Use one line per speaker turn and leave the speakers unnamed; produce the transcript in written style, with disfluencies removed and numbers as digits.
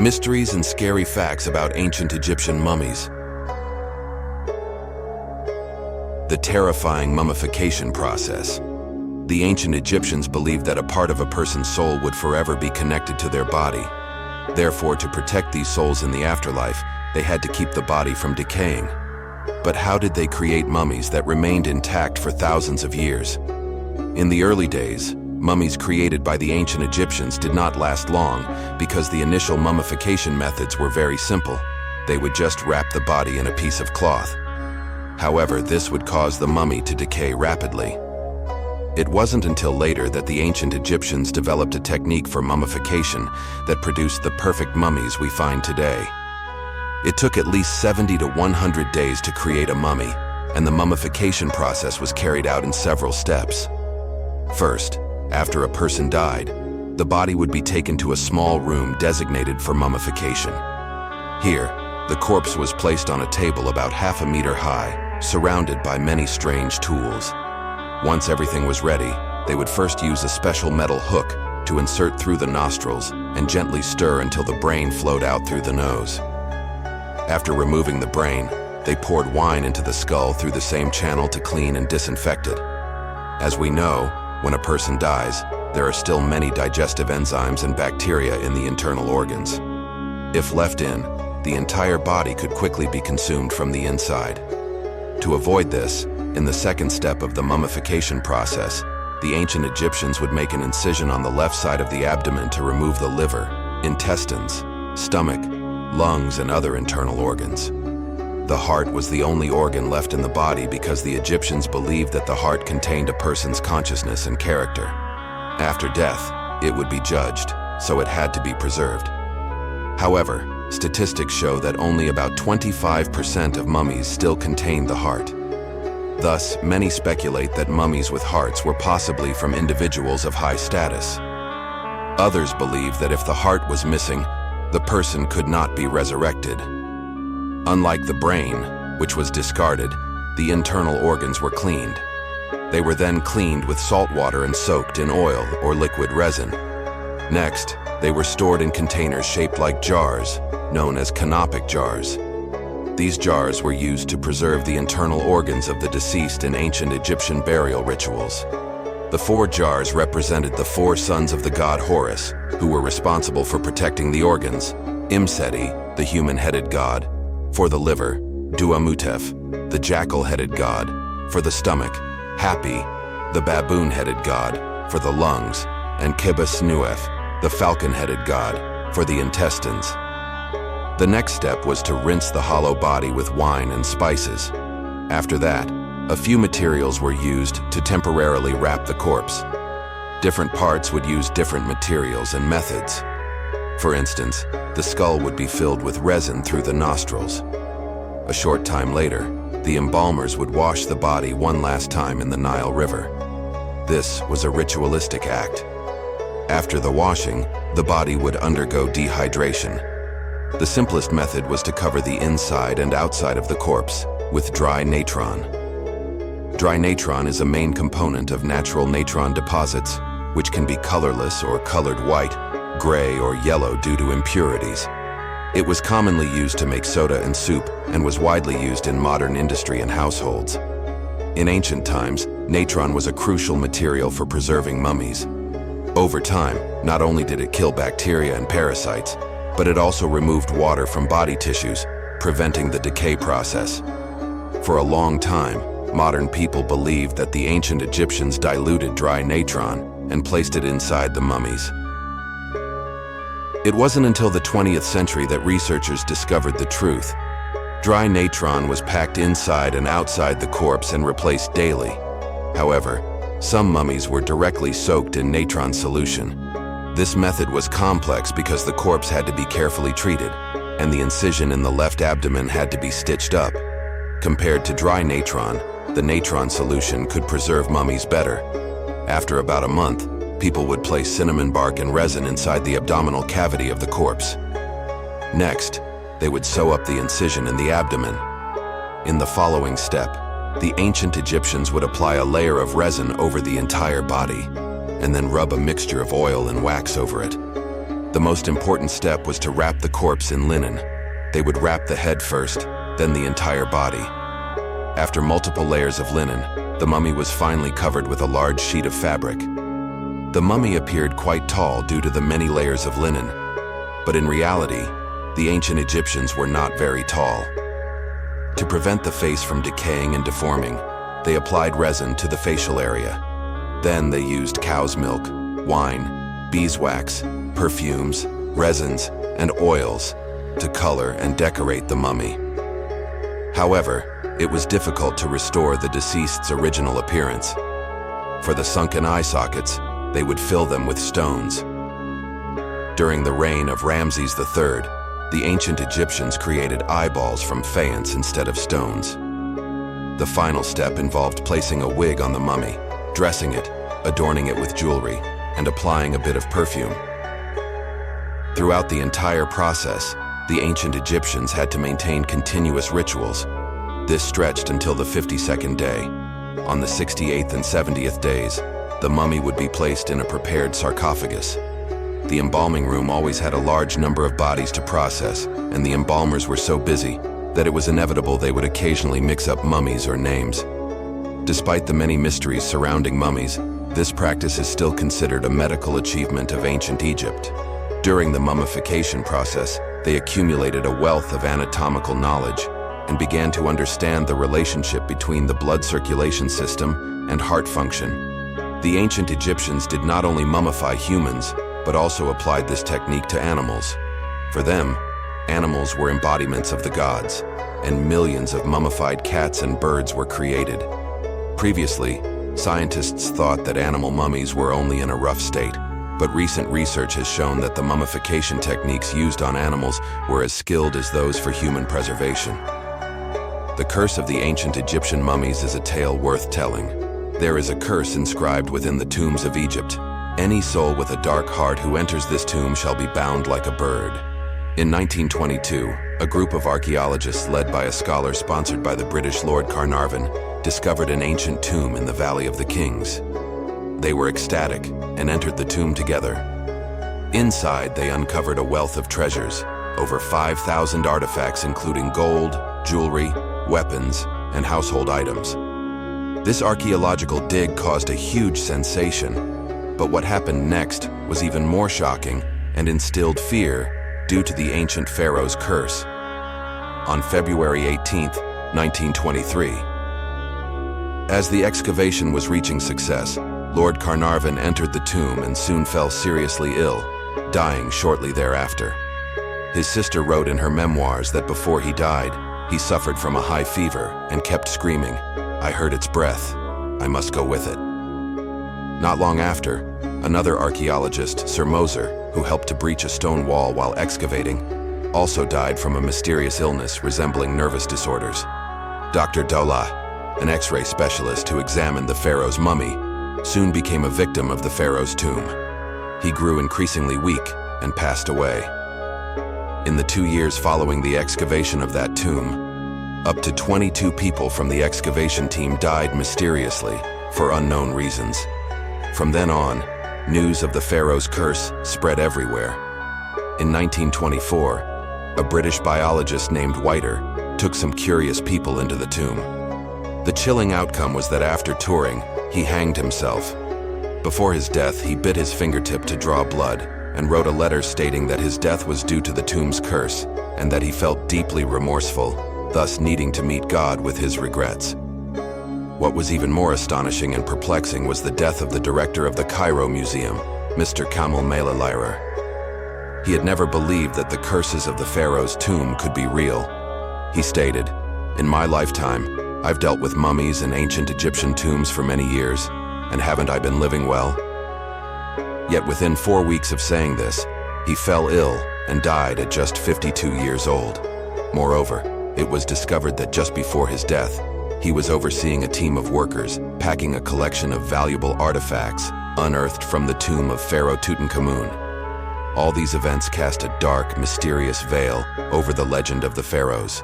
Mysteries and scary facts about ancient Egyptian mummies. The terrifying mummification process. The ancient Egyptians believed that a part of a person's soul would forever be connected to their body. Therefore, to protect these souls in the afterlife, they had to keep the body from decaying. But how did they create mummies that remained intact for thousands of years? In the early days, mummies created by the ancient Egyptians did not last long because the initial mummification methods were very simple. They would just wrap the body in a piece of cloth. However, this would cause the mummy to decay rapidly. It wasn't until later that the ancient Egyptians developed a technique for mummification that produced the perfect mummies we find today. It took at least 70 to 100 days to create a mummy, and the mummification process was carried out in several steps. First, after a person died, the body would be taken to a small room designated for mummification. Here, the corpse was placed on a table about half a meter high, surrounded by many strange tools. Once everything was ready, they would first use a special metal hook to insert through the nostrils and gently stir until the brain flowed out through the nose. After removing the brain, they poured wine into the skull through the same channel to clean and disinfect it. As we know, when a person dies, there are still many digestive enzymes and bacteria in the internal organs. If left in, the entire body could quickly be consumed from the inside. To avoid this, in the second step of the mummification process, the ancient Egyptians would make an incision on the left side of the abdomen to remove the liver, intestines, stomach, lungs, and other internal organs. The heart was the only organ left in the body because the Egyptians believed that the heart contained a person's consciousness and character. After death, it would be judged, so it had to be preserved. However, statistics show that only about 25% of mummies still contain the heart. Thus, many speculate that mummies with hearts were possibly from individuals of high status. Others believe that if the heart was missing, the person could not be resurrected. Unlike the brain, which was discarded, the internal organs were cleaned. They were then cleaned with salt water and soaked in oil or liquid resin. Next, they were stored in containers shaped like jars, known as canopic jars. These jars were used to preserve the internal organs of the deceased in ancient Egyptian burial rituals. The 4 jars represented the 4 sons of the god Horus, who were responsible for protecting the organs: Imseti, the human-headed god; for the liver, Duamutef, the jackal-headed god; for the stomach, Hapi, the baboon-headed god; for the lungs, and Kebas-Nuef, the falcon-headed god; for the intestines. The next step was to rinse the hollow body with wine and spices. After that, a few materials were used to temporarily wrap the corpse. Different parts would use different materials and methods. For instance, the skull would be filled with resin through the nostrils. A short time later, the embalmers would wash the body one last time in the Nile River. This was a ritualistic act. After the washing, the body would undergo dehydration. The simplest method was to cover the inside and outside of the corpse with dry natron. Dry natron is a main component of natural natron deposits, which can be colorless or colored white, gray, or yellow due to impurities. It was commonly used to make soda and soup and was widely used in modern industry and households. In ancient times, natron was a crucial material for preserving mummies. Over time, not only did it kill bacteria and parasites, but it also removed water from body tissues, preventing the decay process. For a long time, modern people believed that the ancient Egyptians diluted dry natron and placed it inside the mummies. It wasn't until the 20th century that researchers discovered the truth. Dry natron was packed inside and outside the corpse and replaced daily. However, some mummies were directly soaked in natron solution. This method was complex because the corpse had to be carefully treated, and the incision in the left abdomen had to be stitched up. Compared to dry natron, the natron solution could preserve mummies better. After about a month, people would place cinnamon bark and resin inside the abdominal cavity of the corpse. Next, they would sew up the incision in the abdomen. In the following step, the ancient Egyptians would apply a layer of resin over the entire body, and then rub a mixture of oil and wax over it. The most important step was to wrap the corpse in linen. They would wrap the head first, then the entire body. After multiple layers of linen, the mummy was finally covered with a large sheet of fabric. The mummy appeared quite tall due to the many layers of linen, but in reality, the ancient Egyptians were not very tall. To prevent the face from decaying and deforming, they applied resin to the facial area. Then they used cow's milk, wine, beeswax, perfumes, resins, and oils to color and decorate the mummy. However, it was difficult to restore the deceased's original appearance. For the sunken eye sockets, they would fill them with stones. During the reign of Ramses III, the ancient Egyptians created eyeballs from faience instead of stones. The final step involved placing a wig on the mummy, dressing it, adorning it with jewelry, and applying a bit of perfume. Throughout the entire process, the ancient Egyptians had to maintain continuous rituals. This stretched until the 52nd day. On the 68th and 70th days, the mummy would be placed in a prepared sarcophagus. The embalming room always had a large number of bodies to process, and the embalmers were so busy that it was inevitable they would occasionally mix up mummies or names. Despite the many mysteries surrounding mummies, this practice is still considered a medical achievement of ancient Egypt. During the mummification process, they accumulated a wealth of anatomical knowledge and began to understand the relationship between the blood circulation system and heart function. The ancient Egyptians did not only mummify humans, but also applied this technique to animals. For them, animals were embodiments of the gods, and millions of mummified cats and birds were created. Previously, scientists thought that animal mummies were only in a rough state, but recent research has shown that the mummification techniques used on animals were as skilled as those for human preservation. The curse of the ancient Egyptian mummies is a tale worth telling. There is a curse inscribed within the tombs of Egypt. Any soul with a dark heart who enters this tomb shall be bound like a bird. In 1922, a group of archaeologists led by a scholar sponsored by the British Lord Carnarvon discovered an ancient tomb in the Valley of the Kings. They were ecstatic and entered the tomb together. Inside, they uncovered a wealth of treasures, over 5,000 artifacts including gold, jewelry, weapons, and household items. This archaeological dig caused a huge sensation, but what happened next was even more shocking and instilled fear due to the ancient pharaoh's curse. On February 18, 1923, as the excavation was reaching success, Lord Carnarvon entered the tomb and soon fell seriously ill, dying shortly thereafter. His sister wrote in her memoirs that before he died, he suffered from a high fever and kept screaming, "I heard its breath. I must go with it." Not long after, another archaeologist, Sir Moser, who helped to breach a stone wall while excavating, also died from a mysterious illness resembling nervous disorders. Dr. Daula, an X-ray specialist who examined the pharaoh's mummy, soon became a victim of the pharaoh's tomb. He grew increasingly weak and passed away. In the 2 years following the excavation of that tomb, up to 22 people from the excavation team died mysteriously for unknown reasons. From then on, news of the pharaoh's curse spread everywhere. In 1924, a British biologist named Whiter took some curious people into the tomb. The chilling outcome was that after touring, he hanged himself. Before his death, he bit his fingertip to draw blood and wrote a letter stating that his death was due to the tomb's curse and that he felt deeply remorseful, thus needing to meet God with his regrets. What was even more astonishing and perplexing was the death of the director of the Cairo Museum, Mr. Kamal Melalyra. He had never believed that the curses of the pharaoh's tomb could be real. He stated, "In my lifetime, I've dealt with mummies and ancient Egyptian tombs for many years, and haven't I been living well?" Yet within 4 weeks of saying this, he fell ill and died at just 52 years old. Moreover, it was discovered that just before his death, he was overseeing a team of workers packing a collection of valuable artifacts unearthed from the tomb of Pharaoh Tutankhamun. All these events cast a dark, mysterious veil over the legend of the pharaohs.